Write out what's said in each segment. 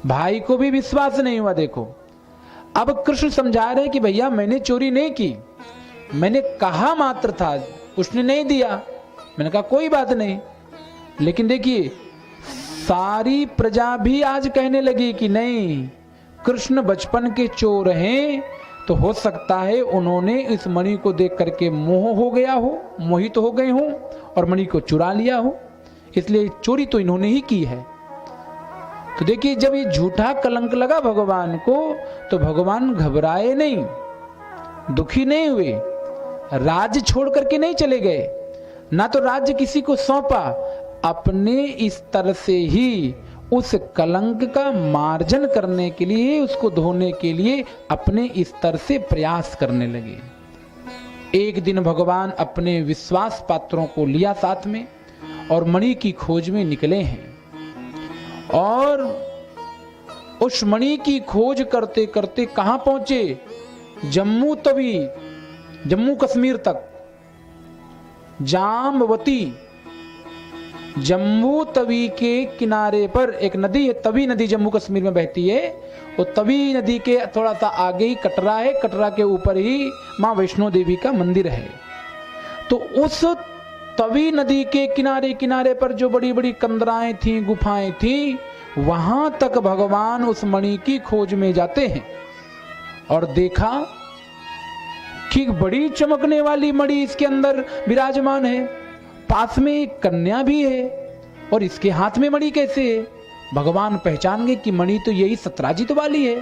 भाई को भी विश्वास नहीं हुआ। देखो अब कृष्ण समझा रहे हैं कि भैया मैंने चोरी नहीं की, मैंने कहा मात्र था, उसने नहीं दिया। मैंने कहा कोई बात नहीं। लेकिन देखिए सारी प्रजा भी आज कहने लगी कि नहीं, कृष्ण बचपन के चोर हैं, तो हो सकता है उन्होंने इस मणि को देख करके मोह हो गया हो, मोहित हो गए हो और मणि को चुरा लिया हो, इसलिए चोरी तो इन्होंने ही की है। तो देखिए जब ये झूठा कलंक लगा भगवान को, तो भगवान घबराए नहीं, दुखी नहीं हुए, राज्य छोड़ करके नहीं चले गए, ना तो राज्य किसी को सौंपा, अपने स्तर से ही उस कलंक का मार्जन करने के लिए, उसको धोने के लिए अपने स्तर से प्रयास करने लगे। एक दिन भगवान अपने विश्वास पात्रों को लिया साथ में और मणि की खोज में निकले हैं। और उस मणि की खोज करते करते कहां पहुंचे? जम्मू तवी, जम्मू कश्मीर तक, जाम्बवती, जम्मू तवी के किनारे पर एक नदी है, तवी नदी जम्मू कश्मीर में बहती है। वो तवी नदी के थोड़ा सा आगे ही कटरा है, कटरा के ऊपर ही मां वैष्णो देवी का मंदिर है। तो उस तवी नदी के किनारे किनारे पर जो बड़ी बड़ी कंदराएं थी, गुफाएं थी, वहां तक भगवान उस मणि की खोज में जाते हैं और देखा कि बड़ी चमकने वाली मणि इसके अंदर विराजमान है, पास में एक कन्या भी है, और इसके हाथ में मणि कैसे है? भगवान पहचान गए कि मणि तो यही सत्राजित वाली है,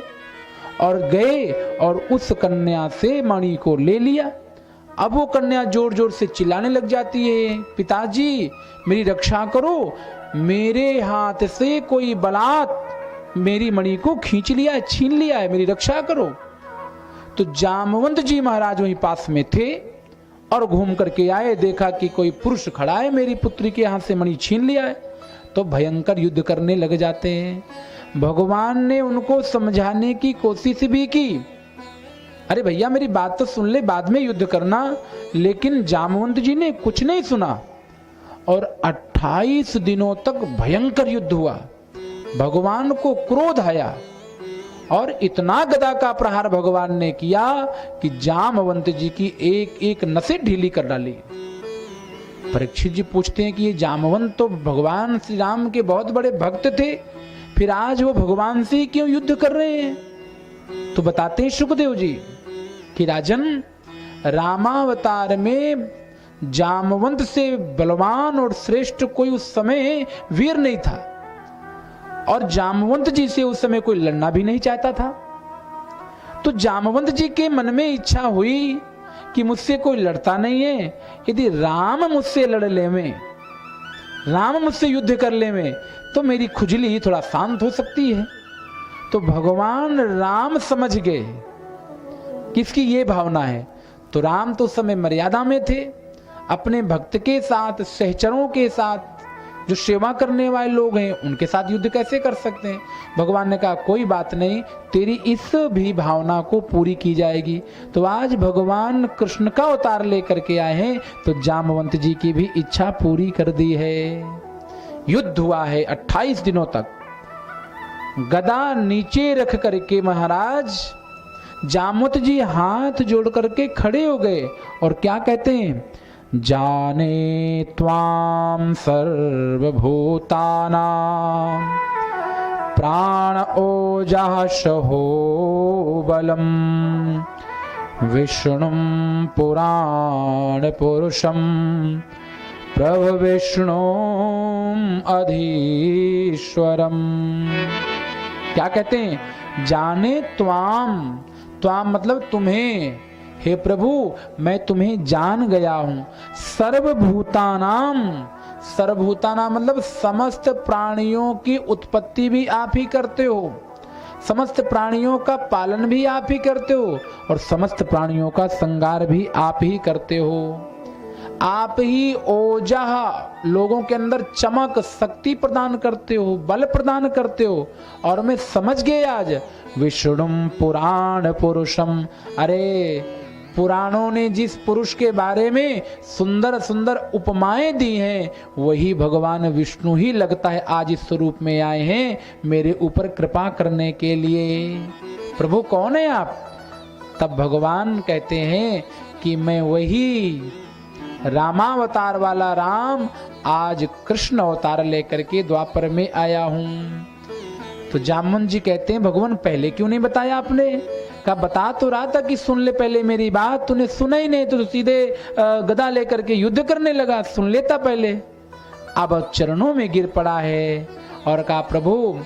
और गए और उस कन्या से मणि को ले लिया। अब वो कन्या जोर जोर से चिल्लाने लग जाती है, पिताजी मेरी रक्षा करो, मेरे हाथ से कोई बलात् मेरी मणि को खींच लिया है, छीन लिया है, मेरी रक्षा करो। तो जामवंत जी महाराज वहीं पास में थे और घूम करके आए, देखा कि कोई पुरुष खड़ा है, मेरी पुत्री के हाथ से मणि छीन लिया है, तो भयंकर युद्ध करने लग जाते हैं। भगवान ने उनको समझाने की कोशिश भी की, अरे भैया मेरी बात तो सुन ले, बाद में युद्ध करना, लेकिन जामवंत जी ने कुछ नहीं सुना और 28 दिनों तक भयंकर युद्ध हुआ। भगवान को क्रोध आया और इतना गदा का प्रहार भगवान ने किया कि जामवंत जी की एक एक नसें ढीली कर डाली। परीक्षित जी पूछते हैं कि ये जामवंत तो भगवान श्री राम के बहुत बड़े भक्त थे, फिर आज वो भगवान से क्यों युद्ध कर रहे हैं? तो बताते हैं सुखदेव जी कि राजन, रामावतार में जामवंत से बलवान और श्रेष्ठ कोई उस समय वीर नहीं था, और जामवंत जी से उस समय कोई लड़ना भी नहीं चाहता था। तो जामवंत जी के मन में इच्छा हुई कि मुझसे कोई लड़ता नहीं है, यदि राम मुझसे लड़ ले में, राम मुझसे युद्ध कर ले में, तो मेरी खुजली थोड़ा शांत हो सकती है। तो भगवान राम समझ गए किसकी ये भावना है। तो राम तो उस समय मर्यादा में थे, अपने भक्त के साथ, सहचरों के साथ, जो सेवा करने वाले लोग हैं उनके साथ युद्ध कैसे कर सकते हैं। भगवान ने कहा कोई बात नहीं, तेरी इस भी भावना को पूरी की जाएगी। तो आज भगवान कृष्ण का अवतार लेकर के आए हैं, तो जामवंत जी की भी इच्छा पूरी कर दी है। युद्ध हुआ है 28 दिनों तक। गदा नीचे रख करके महाराज जामवंत जी हाथ जोड़ करके खड़े हो गए और क्या कहते हैं, जाने त्वां सर्वभूतानां प्राण ओजः सहो बलम् विष्णुं पुराण पुरुषं प्रभविष्णुं अधीश्वरम्। क्या कहते हैं, जाने त्वाम, त्वाम मतलब तुम्हें, हे प्रभु मैं तुम्हें जान गया हूं। सर्वभूतानाम, सर्वभूतानाम मतलब समस्त प्राणियों की उत्पत्ति भी आप ही करते हो, समस्त प्राणियों का पालन भी आप ही करते हो, और समस्त प्राणियों का संहार भी आप ही करते हो। आप ही ओजह, लोगों के अंदर चमक, शक्ति प्रदान करते हो, बल प्रदान करते हो। और मैं समझ गया आज, विष्णुम पुराण पुरुषम, अरे पुराणों ने जिस पुरुष के बारे में सुंदर सुंदर उपमाएं दी हैं, वही भगवान विष्णु ही लगता है आज इस स्वरूप में आए हैं मेरे ऊपर कृपा करने के लिए। प्रभु कौन है आप? तब भगवान कहते हैं कि मैं वही रामावतार वाला राम आज कृष्ण अवतार लेकर के द्वापर में आया हूं। तो जामवंत जी कहते हैं भगवान पहले क्यों नहीं बताया आपने? कहा बता तो रहा था कि सुन ले पहले मेरी बात, तूने सुना ही नहीं तो सीधे गदा लेकर के युद्ध करने लगा, सुन लेता पहले। अब चरणों में गिर पड़ा है और कहा प्रभु